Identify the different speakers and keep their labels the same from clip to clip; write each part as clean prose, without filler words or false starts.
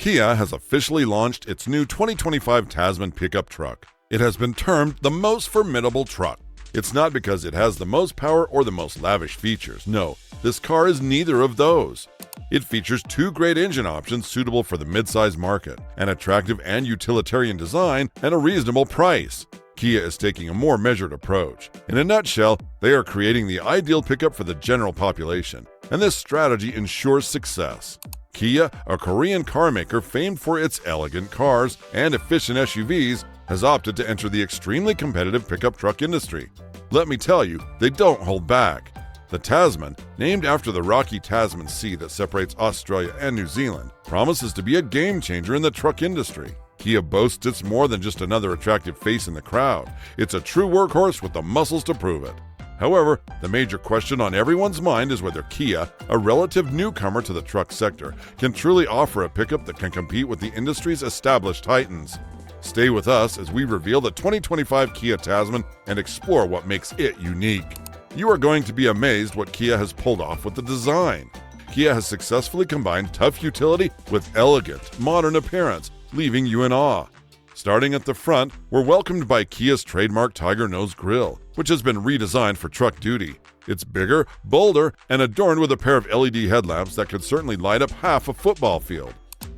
Speaker 1: Kia has officially launched its new 2025 Tasman pickup truck. It has been termed the most formidable truck. It's not because it has the most power or the most lavish features. No, this car is neither of those. It features two great engine options suitable for the midsize market, an attractive and utilitarian design, and a reasonable price. Kia is taking a more measured approach. In a nutshell, they are creating the ideal pickup for the general population, and this strategy ensures success. Kia, a Korean car maker famed for its elegant cars and efficient SUVs, has opted to enter the extremely competitive pickup truck industry. Let me tell you, they don't hold back. The Tasman, named after the rocky Tasman Sea that separates Australia and New Zealand, promises to be a game changer in the truck industry. Kia boasts it's more than just another attractive face in the crowd. It's a true workhorse with the muscles to prove it. However, the major question on everyone's mind is whether Kia, a relative newcomer to the truck sector, can truly offer a pickup that can compete with the industry's established titans. Stay with us as we reveal the 2025 Kia Tasman and explore what makes it unique. You are going to be amazed what Kia has pulled off with the design. Kia has successfully combined tough utility with elegant, modern appearance, leaving you in awe. Starting at the front, we're welcomed by Kia's trademark Tiger Nose grille, which has been redesigned for truck duty. It's bigger, bolder, and adorned with a pair of LED headlamps that could certainly light up half a football field.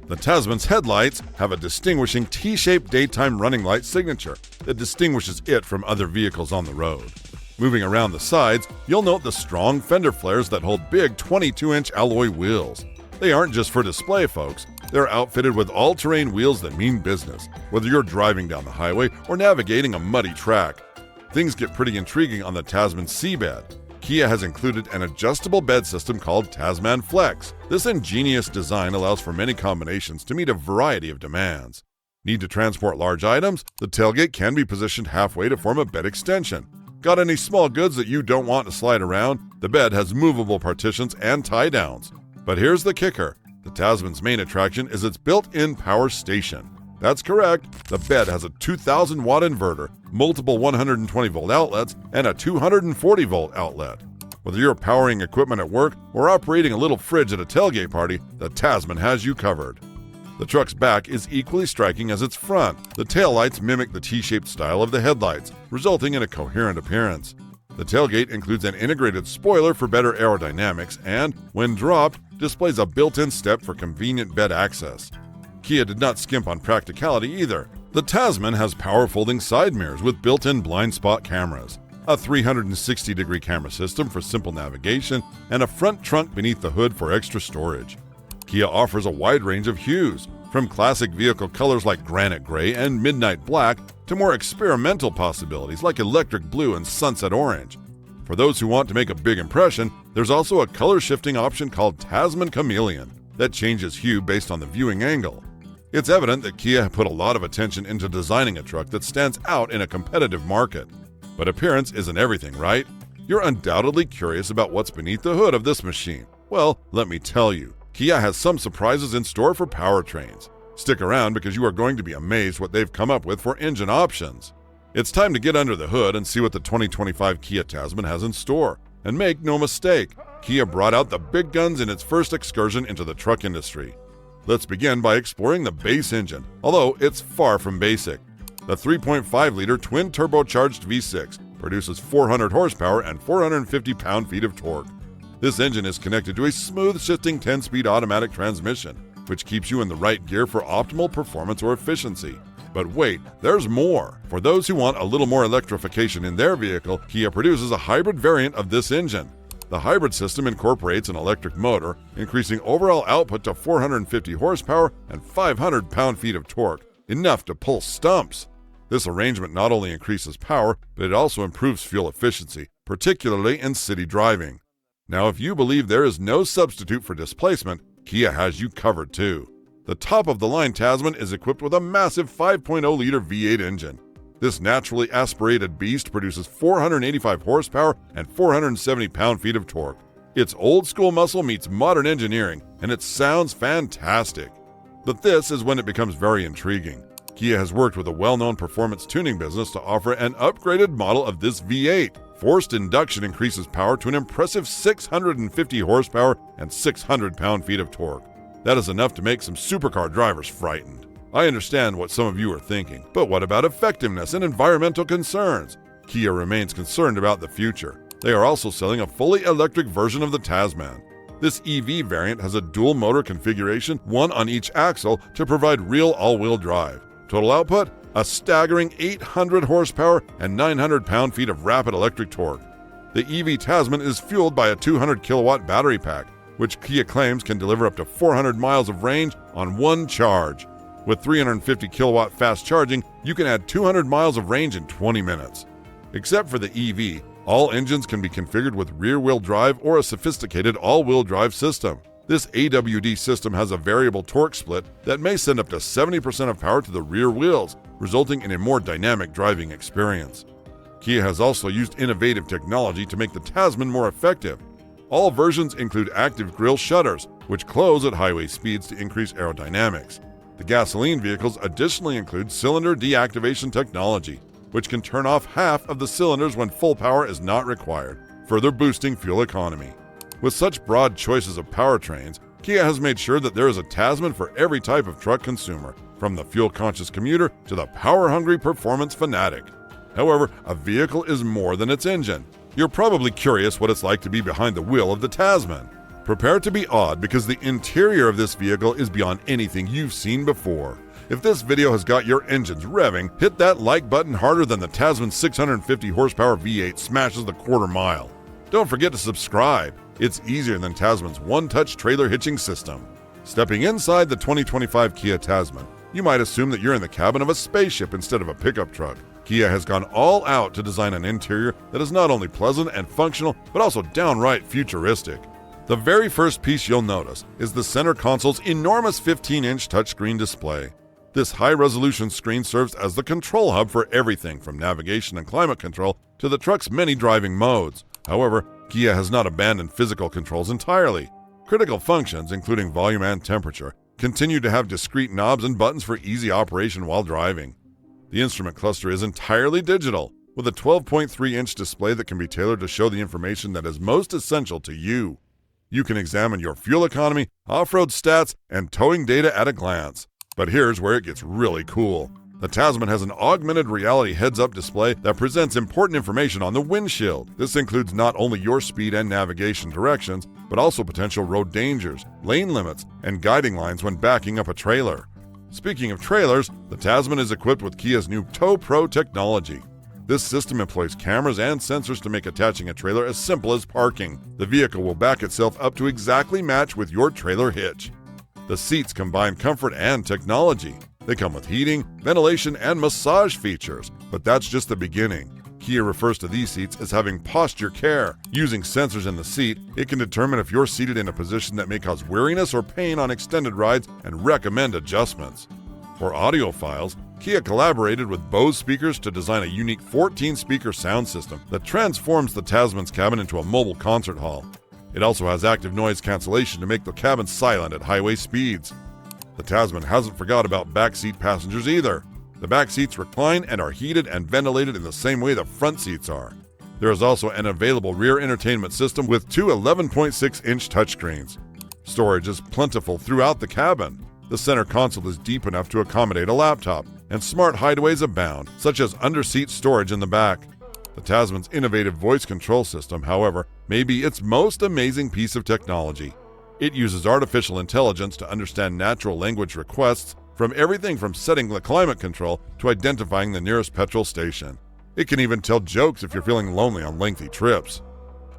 Speaker 1: The Tasman's headlights have a distinguishing T-shaped daytime running light signature that distinguishes it from other vehicles on the road. Moving around the sides, you'll note the strong fender flares that hold big 22-inch alloy wheels. They aren't just for display, folks. They're outfitted with all-terrain wheels that mean business, whether you're driving down the highway or navigating a muddy track. Things get pretty intriguing on the Tasman seabed. Kia has included an adjustable bed system called Tasman Flex. This ingenious design allows for many combinations to meet a variety of demands. Need to transport large items? The tailgate can be positioned halfway to form a bed extension. Got any small goods that you don't want to slide around? The bed has movable partitions and tie-downs. But here's the kicker. The Tasman's main attraction is its built-in power station. That's correct. The bed has a 2,000-watt inverter, multiple 120-volt outlets, and a 240-volt outlet. Whether you're powering equipment at work or operating a little fridge at a tailgate party, the Tasman has you covered. The truck's back is equally striking as its front. The taillights mimic the T-shaped style of the headlights, resulting in a coherent appearance. The tailgate includes an integrated spoiler for better aerodynamics and, when dropped, displays a built-in step for convenient bed access. Kia did not skimp on practicality either. The Tasman has power-folding side mirrors with built-in blind spot cameras, a 360-degree camera system for simple navigation, and a front trunk beneath the hood for extra storage. Kia offers a wide range of hues, from classic vehicle colors like granite gray and midnight black to more experimental possibilities like electric blue and sunset orange. For those who want to make a big impression, there's also a color-shifting option called Tasman Chameleon that changes hue based on the viewing angle. It's evident that Kia put a lot of attention into designing a truck that stands out in a competitive market. But appearance isn't everything, right? You're undoubtedly curious about what's beneath the hood of this machine. Well, let me tell you, Kia has some surprises in store for powertrains. Stick around because you are going to be amazed what they've come up with for engine options. It's time to get under the hood and see what the 2025 Kia Tasman has in store. And make no mistake, Kia brought out the big guns in its first excursion into the truck industry. Let's begin by exploring the base engine, although it's far from basic. The 3.5-liter twin-turbocharged V6 produces 400 horsepower and 450 pound-feet of torque. This engine is connected to a smooth-shifting 10-speed automatic transmission, which keeps you in the right gear for optimal performance or efficiency. But wait, there's more. For those who want a little more electrification in their vehicle, Kia produces a hybrid variant of this engine. The hybrid system incorporates an electric motor, increasing overall output to 450 horsepower and 500 pound-feet of torque, enough to pull stumps. This arrangement not only increases power, but it also improves fuel efficiency, particularly in city driving. Now, if you believe there is no substitute for displacement, Kia has you covered too. The top-of-the-line Tasman is equipped with a massive 5.0-liter V8 engine. This naturally aspirated beast produces 485 horsepower and 470 pound-feet of torque. Its old-school muscle meets modern engineering, and it sounds fantastic. But this is when it becomes very intriguing. Kia has worked with a well-known performance tuning business to offer an upgraded model of this V8. Forced induction increases power to an impressive 650 horsepower and 600 pound-feet of torque. That is enough to make some supercar drivers frightened. I understand what some of you are thinking, but what about effectiveness and environmental concerns? Kia remains concerned about the future. They are also selling a fully electric version of the Tasman. This EV variant has a dual motor configuration, one on each axle, to provide real all-wheel drive. Total output? A staggering 800 horsepower and 900 pound-feet of rapid electric torque. The EV Tasman is fueled by a 200 kilowatt battery pack, which Kia claims can deliver up to 400 miles of range on one charge. With 350 kilowatt fast charging, you can add 200 miles of range in 20 minutes. Except for the EV, all engines can be configured with rear-wheel drive or a sophisticated all-wheel drive system. This AWD system has a variable torque split that may send up to 70% of power to the rear wheels, resulting in a more dynamic driving experience. Kia has also used innovative technology to make the Tasman more effective. All versions include active grille shutters, which close at highway speeds to increase aerodynamics. The gasoline vehicles additionally include cylinder deactivation technology, which can turn off half of the cylinders when full power is not required, further boosting fuel economy. With such broad choices of powertrains, Kia has made sure that there is a Tasman for every type of truck consumer, from the fuel-conscious commuter to the power-hungry performance fanatic. However, a vehicle is more than its engine. You're probably curious what it's like to be behind the wheel of the Tasman. Prepare to be awed because the interior of this vehicle is beyond anything you've seen before. If this video has got your engines revving, hit that like button harder than the Tasman's 650 horsepower V8 smashes the quarter mile. Don't forget to subscribe. It's easier than Tasman's one-touch trailer hitching system. Stepping inside the 2025 Kia Tasman, you might assume that you're in the cabin of a spaceship instead of a pickup truck. Kia has gone all out to design an interior that is not only pleasant and functional, but also downright futuristic. The very first piece you'll notice is the center console's enormous 15-inch touchscreen display. This high-resolution screen serves as the control hub for everything from navigation and climate control to the truck's many driving modes. However, Kia has not abandoned physical controls entirely. Critical functions, including volume and temperature, continue to have discrete knobs and buttons for easy operation while driving. The instrument cluster is entirely digital, with a 12.3-inch display that can be tailored to show the information that is most essential to you. You can examine your fuel economy, off-road stats, and towing data at a glance. But here's where it gets really cool. The Tasman has an augmented reality heads-up display that presents important information on the windshield. This includes not only your speed and navigation directions, but also potential road dangers, lane limits, and guiding lines when backing up a trailer. Speaking of trailers, the Tasman is equipped with Kia's new Tow Pro technology. This system employs cameras and sensors to make attaching a trailer as simple as parking. The vehicle will back itself up to exactly match with your trailer hitch. The seats combine comfort and technology. They come with heating, ventilation, and massage features, but that's just the beginning. Kia refers to these seats as having posture care. Using sensors in the seat, it can determine if you're seated in a position that may cause weariness or pain on extended rides and recommend adjustments. For audiophiles, Kia collaborated with Bose speakers to design a unique 14-speaker sound system that transforms the Tasman's cabin into a mobile concert hall. It also has active noise cancellation to make the cabin silent at highway speeds. The Tasman hasn't forgot about backseat passengers either. The back seats recline and are heated and ventilated in the same way the front seats are. There is also an available rear entertainment system with two 11.6-inch touchscreens. Storage is plentiful throughout the cabin. The center console is deep enough to accommodate a laptop, and smart hideaways abound, such as under-seat storage in the back. The Tasman's innovative voice control system, however, may be its most amazing piece of technology. It uses artificial intelligence to understand natural language requests, from everything from setting the climate control to identifying the nearest petrol station. It can even tell jokes if you're feeling lonely on lengthy trips.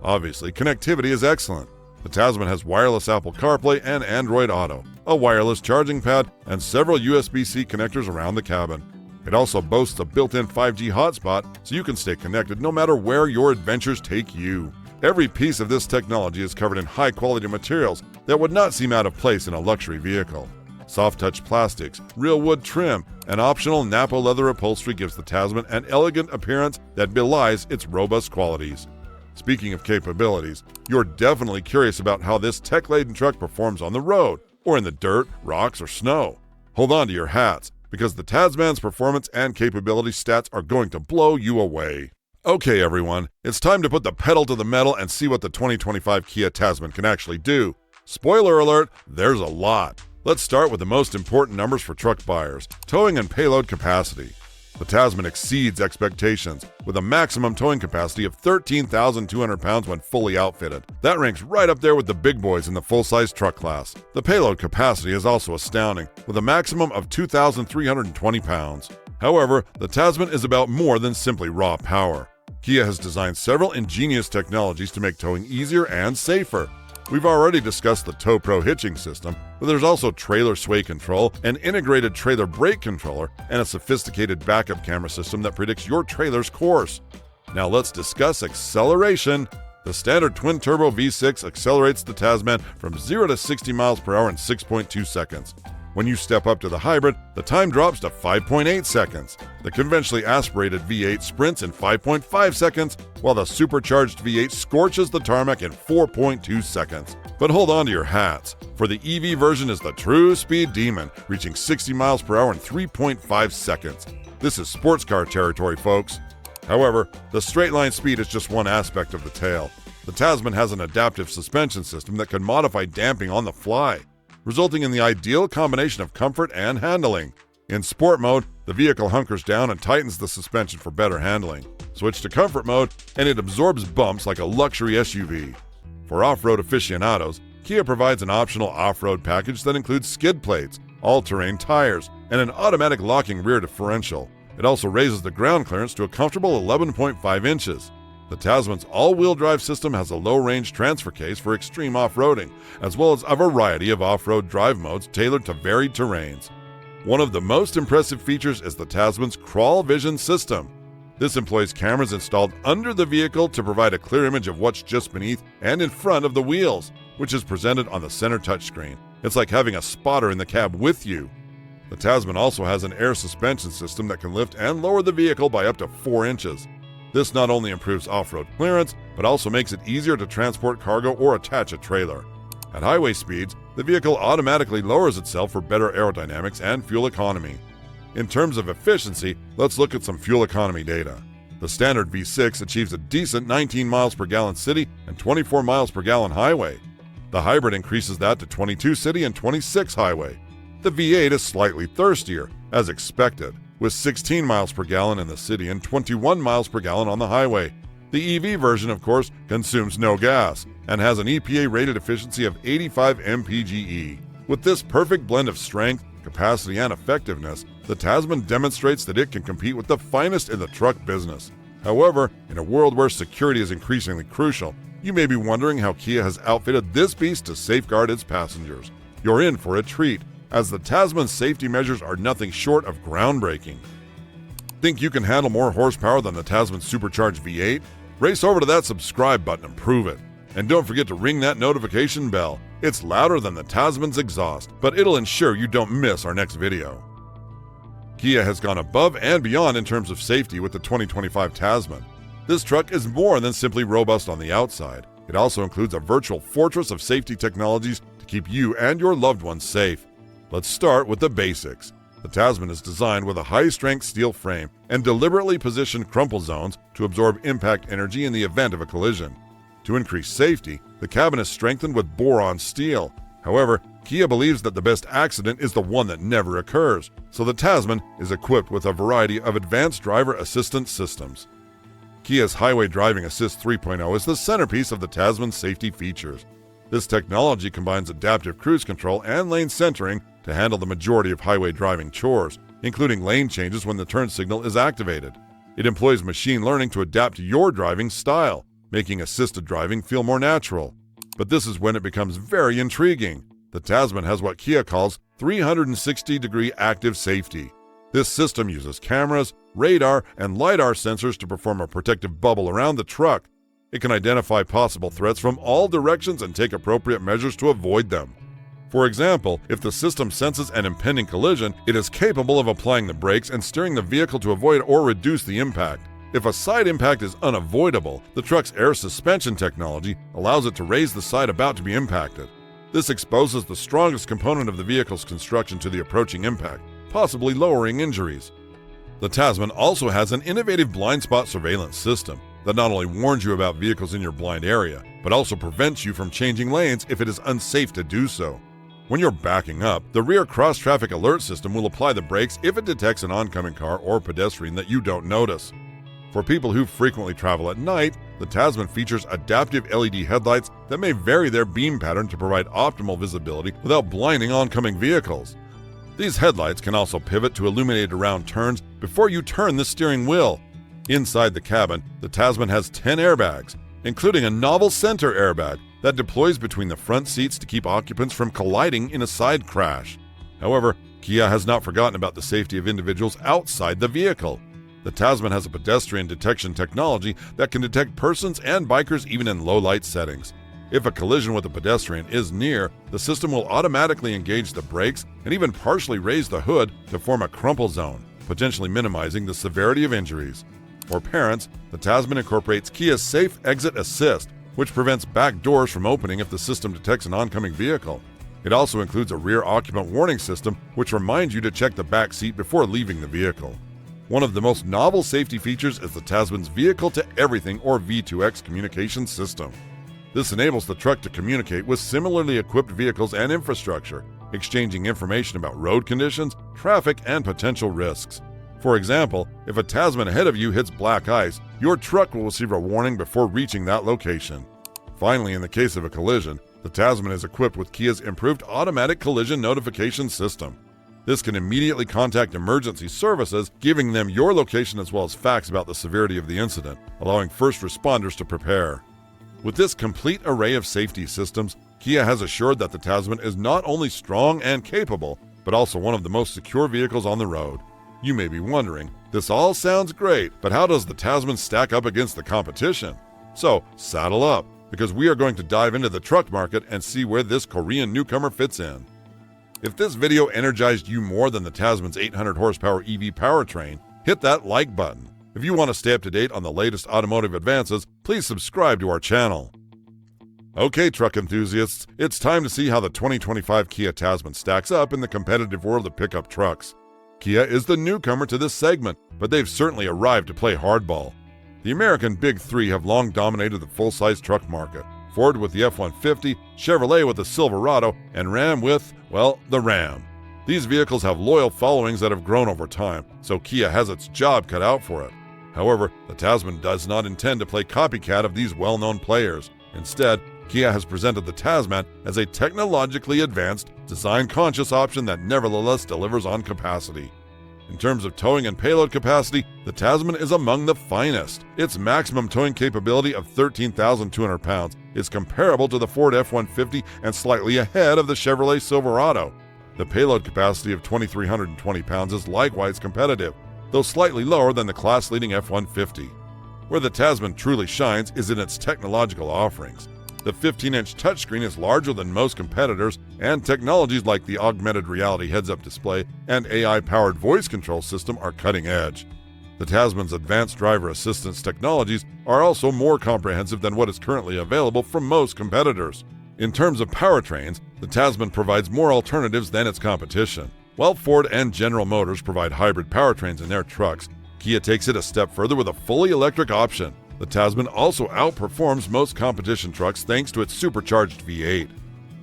Speaker 1: Obviously, connectivity is excellent. The Tasman has wireless Apple CarPlay and Android Auto, a wireless charging pad, and several USB-C connectors around the cabin. It also boasts a built-in 5G hotspot, so you can stay connected no matter where your adventures take you. Every piece of this technology is covered in high-quality materials that would not seem out of place in a luxury vehicle. Soft-touch plastics, real wood trim, and optional Napa leather upholstery gives the Tasman an elegant appearance that belies its robust qualities. Speaking of capabilities, you're definitely curious about how this tech-laden truck performs on the road, or in the dirt, rocks, or snow. Hold on to your hats, because the Tasman's performance and capability stats are going to blow you away. Okay, everyone, it's time to put the pedal to the metal and see what the 2025 Kia Tasman can actually do. Spoiler alert, there's a lot. Let's start with the most important numbers for truck buyers: towing and payload capacity. The Tasman exceeds expectations with a maximum towing capacity of 13,200 pounds when fully outfitted. That ranks right up there with the big boys in the full-size truck class. The payload capacity is also astounding, with a maximum of 2,320 pounds. However, the Tasman is about more than simply raw power. Kia has designed several ingenious technologies to make towing easier and safer. We've already discussed the Tow Pro hitching system, but there's also trailer sway control, an integrated trailer brake controller, and a sophisticated backup camera system that predicts your trailer's course. Now let's discuss acceleration. The standard twin-turbo V6 accelerates the Tasman from 0 to 60 miles per hour in 6.2 seconds. When you step up to the hybrid, the time drops to 5.8 seconds. The conventionally aspirated V8 sprints in 5.5 seconds, while the supercharged V8 scorches the tarmac in 4.2 seconds. But hold on to your hats, for the EV version is the true speed demon, reaching 60 miles per hour in 3.5 seconds. This is sports car territory, folks. However, the straight-line speed is just one aspect of the tale. The Tasman has an adaptive suspension system that can modify damping on the fly, resulting in the ideal combination of comfort and handling. In sport mode, the vehicle hunkers down and tightens the suspension for better handling. Switch to comfort mode, and it absorbs bumps like a luxury SUV. For off-road aficionados, Kia provides an optional off-road package that includes skid plates, all-terrain tires, and an automatic locking rear differential. It also raises the ground clearance to a comfortable 11.5 inches. The Tasman's all-wheel drive system has a low-range transfer case for extreme off-roading, as well as a variety of off-road drive modes tailored to varied terrains. One of the most impressive features is the Tasman's Crawl Vision system. This employs cameras installed under the vehicle to provide a clear image of what's just beneath and in front of the wheels, which is presented on the center touchscreen. It's like having a spotter in the cab with you. The Tasman also has an air suspension system that can lift and lower the vehicle by up to 4 inches. This not only improves off-road clearance, but also makes it easier to transport cargo or attach a trailer. At highway speeds, the vehicle automatically lowers itself for better aerodynamics and fuel economy. In terms of efficiency, let's look at some fuel economy data. The standard V6 achieves a decent 19 miles per gallon city and 24 miles per gallon highway. The hybrid increases that to 22 city and 26 highway. The V8 is slightly thirstier, as expected, with 16 miles per gallon in the city and 21 miles per gallon on the highway. The EV version, of course, consumes no gas and has an EPA-rated efficiency of 85 mpge. With this perfect blend of strength, capacity, and effectiveness, the Tasman demonstrates that it can compete with the finest in the truck business. However, in a world where security is increasingly crucial, you may be wondering how Kia has outfitted this beast to safeguard its passengers. You're in for a treat, as the Tasman's safety measures are nothing short of groundbreaking. Think you can handle more horsepower than the Tasman's supercharged V8? Race over to that subscribe button and prove it. And don't forget to ring that notification bell. It's louder than the Tasman's exhaust, but it'll ensure you don't miss our next video. Kia has gone above and beyond in terms of safety with the 2025 Tasman. This truck is more than simply robust on the outside. It also includes a virtual fortress of safety technologies to keep you and your loved ones safe. Let's start with the basics. The Tasman is designed with a high-strength steel frame and deliberately positioned crumple zones to absorb impact energy in the event of a collision. To increase safety, the cabin is strengthened with boron steel. However, Kia believes that the best accident is the one that never occurs, so the Tasman is equipped with a variety of advanced driver assistance systems. Kia's Highway Driving Assist 3.0 is the centerpiece of the Tasman's safety features. This technology combines adaptive cruise control and lane centering to handle the majority of highway driving chores, including lane changes when the turn signal is activated. It employs machine learning to adapt to your driving style, making assisted driving feel more natural. But this is when it becomes very intriguing. The Tasman has what Kia calls 360-degree active safety. This system uses cameras, radar, and LiDAR sensors to perform a protective bubble around the truck. It can identify possible threats from all directions and take appropriate measures to avoid them. For example, if the system senses an impending collision, it is capable of applying the brakes and steering the vehicle to avoid or reduce the impact. If a side impact is unavoidable, the truck's air suspension technology allows it to raise the side about to be impacted. This exposes the strongest component of the vehicle's construction to the approaching impact, possibly lowering injuries. The Tasman also has an innovative blind spot surveillance system that not only warns you about vehicles in your blind area, but also prevents you from changing lanes if it is unsafe to do so. When you're backing up, the rear cross-traffic alert system will apply the brakes if it detects an oncoming car or pedestrian that you don't notice. For people who frequently travel at night, the Tasman features adaptive LED headlights that may vary their beam pattern to provide optimal visibility without blinding oncoming vehicles. These headlights can also pivot to illuminate around turns before you turn the steering wheel. Inside the cabin, the Tasman has 10 airbags, including a novel center airbag that deploys between the front seats to keep occupants from colliding in a side crash. However, Kia has not forgotten about the safety of individuals outside the vehicle. The Tasman has a pedestrian detection technology that can detect persons and bikers even in low-light settings. If a collision with a pedestrian is near, the system will automatically engage the brakes and even partially raise the hood to form a crumple zone, potentially minimizing the severity of injuries. For parents, the Tasman incorporates Kia's Safe Exit Assist, which prevents back doors from opening if the system detects an oncoming vehicle. It also includes a rear occupant warning system, which reminds you to check the back seat before leaving the vehicle. One of the most novel safety features is the Tasman's Vehicle-to-Everything or V2X communication system. This enables the truck to communicate with similarly equipped vehicles and infrastructure, exchanging information about road conditions, traffic, and potential risks. For example, if a Tasman ahead of you hits black ice, your truck will receive a warning before reaching that location. Finally, in the case of a collision, the Tasman is equipped with Kia's improved automatic collision notification system. This can immediately contact emergency services, giving them your location as well as facts about the severity of the incident, allowing first responders to prepare. With this complete array of safety systems, Kia has assured that the Tasman is not only strong and capable, but also one of the most secure vehicles on the road. You may be wondering, this all sounds great, but how does the Tasman stack up against the competition? So, saddle up, because we are going to dive into the truck market and see where this Korean newcomer fits in. If this video energized you more than the Tasman's 800 horsepower EV powertrain, hit that like button. If you want to stay up to date on the latest automotive advances, please subscribe to our channel. Okay, truck enthusiasts, it's time to see how the 2025 Kia Tasman stacks up in the competitive world of pickup trucks. Kia is the newcomer to this segment, but they've certainly arrived to play hardball. The American Big Three have long dominated the full-size truck market. Ford with the F-150, Chevrolet with the Silverado, and Ram with, well, the Ram. These vehicles have loyal followings that have grown over time, so Kia has its job cut out for it. However, the Tasman does not intend to play copycat of these well-known players. Instead, Kia has presented the Tasman as a technologically advanced, design-conscious option that nevertheless delivers on capacity. In terms of towing and payload capacity, the Tasman is among the finest. Its maximum towing capability of 13,200 pounds is comparable to the Ford F-150 and slightly ahead of the Chevrolet Silverado. The payload capacity of 2,320 pounds is likewise competitive, though slightly lower than the class-leading F-150. Where the Tasman truly shines is in its technological offerings. The 15-inch touchscreen is larger than most competitors, and technologies like the augmented reality heads-up display and AI-powered voice control system are cutting edge. The Tasman's advanced driver assistance technologies are also more comprehensive than what is currently available from most competitors. In terms of powertrains, the Tasman provides more alternatives than its competition. While Ford and General Motors provide hybrid powertrains in their trucks, Kia takes it a step further with a fully electric option. The Tasman also outperforms most competition trucks thanks to its supercharged V8.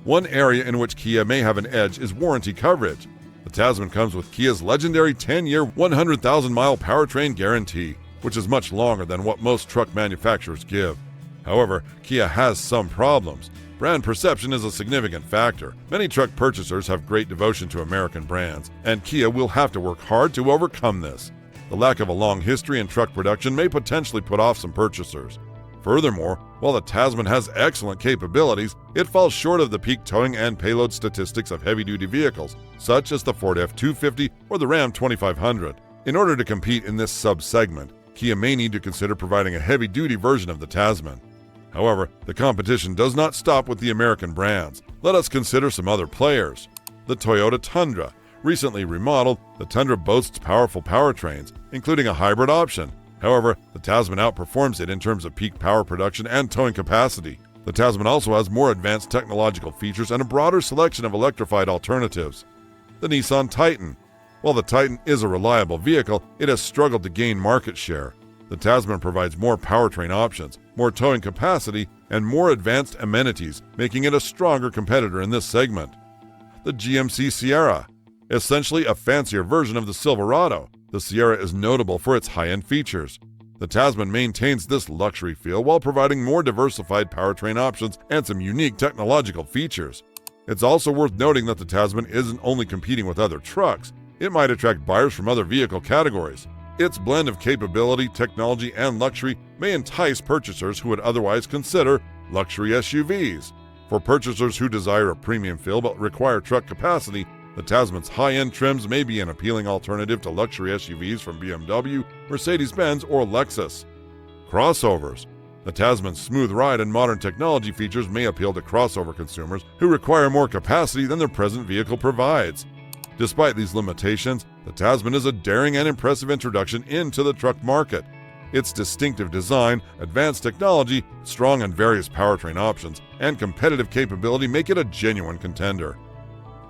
Speaker 1: One area in which Kia may have an edge is warranty coverage. The Tasman comes with Kia's legendary 10-year, 100,000-mile powertrain guarantee, which is much longer than what most truck manufacturers give. However, Kia has some problems. Brand perception is a significant factor. Many truck purchasers have great devotion to American brands, and Kia will have to work hard to overcome this. The lack of a long history in truck production may potentially put off some purchasers. Furthermore, while the Tasman has excellent capabilities, it falls short of the peak towing and payload statistics of heavy-duty vehicles, such as the Ford F-250 or the Ram 2500. In order to compete in this sub-segment, Kia may need to consider providing a heavy-duty version of the Tasman. However, the competition does not stop with the American brands. Let us consider some other players. The Toyota Tundra. Recently remodeled, the Tundra boasts powerful powertrains, including a hybrid option. However, the Tasman outperforms it in terms of peak power production and towing capacity. The Tasman also has more advanced technological features and a broader selection of electrified alternatives. The Nissan Titan. While the Titan is a reliable vehicle, it has struggled to gain market share. The Tasman provides more powertrain options, more towing capacity, and more advanced amenities, making it a stronger competitor in this segment. The GMC Sierra. Essentially a fancier version of the Silverado, the Sierra is notable for its high-end features. The Tasman maintains this luxury feel while providing more diversified powertrain options and some unique technological features. It's also worth noting that the Tasman isn't only competing with other trucks, it might attract buyers from other vehicle categories. Its blend of capability, technology, and luxury may entice purchasers who would otherwise consider luxury SUVs. For purchasers who desire a premium feel but require truck capacity, the Tasman's high-end trims may be an appealing alternative to luxury SUVs from BMW, Mercedes-Benz, or Lexus. Crossovers. The Tasman's smooth ride and modern technology features may appeal to crossover consumers who require more capacity than their present vehicle provides. Despite these limitations, the Tasman is a daring and impressive introduction into the truck market. Its distinctive design, advanced technology, strong and various powertrain options, and competitive capability make it a genuine contender.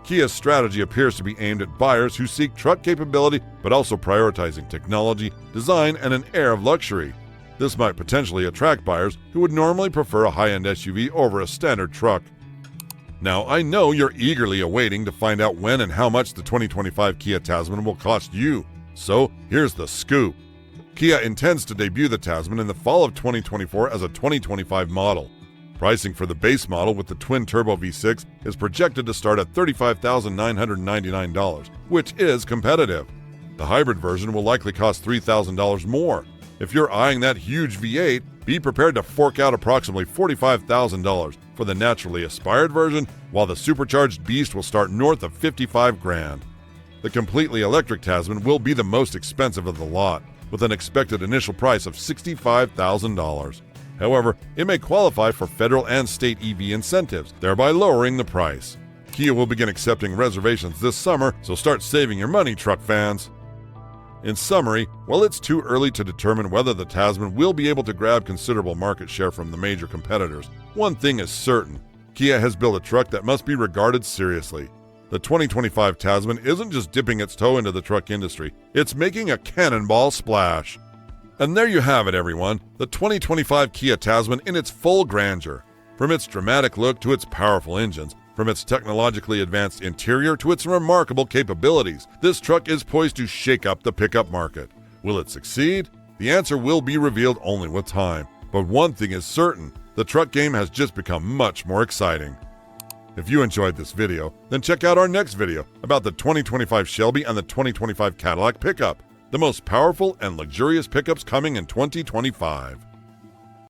Speaker 1: Kia's strategy appears to be aimed at buyers who seek truck capability but also prioritizing technology, design, and an air of luxury. This might potentially attract buyers who would normally prefer a high-end SUV over a standard truck. Now, I know you're eagerly awaiting to find out when and how much the 2025 Kia Tasman will cost you. So, here's the scoop. Kia intends to debut the Tasman in the fall of 2024 as a 2025 model. Pricing for the base model with the twin-turbo V6 is projected to start at $35,999, which is competitive. The hybrid version will likely cost $3,000 more. If you're eyeing that huge V8, be prepared to fork out approximately $45,000 for the naturally aspired version, while the supercharged beast will start north of $55,000. The completely electric Tasman will be the most expensive of the lot, with an expected initial price of $65,000. However, it may qualify for federal and state EV incentives, thereby lowering the price. Kia will begin accepting reservations this summer, so start saving your money, truck fans. In summary, while it's too early to determine whether the Tasman will be able to grab considerable market share from the major competitors, one thing is certain: Kia has built a truck that must be regarded seriously. The 2025 Tasman isn't just dipping its toe into the truck industry, it's making a cannonball splash. And there you have it, everyone, the 2025 Kia Tasman in its full grandeur. From its dramatic look to its powerful engines, from its technologically advanced interior to its remarkable capabilities, this truck is poised to shake up the pickup market. Will it succeed? The answer will be revealed only with time. But one thing is certain, the truck game has just become much more exciting. If you enjoyed this video, then check out our next video about the 2025 Shelby and the 2025 Cadillac pickup, the most powerful and luxurious pickups coming in 2025.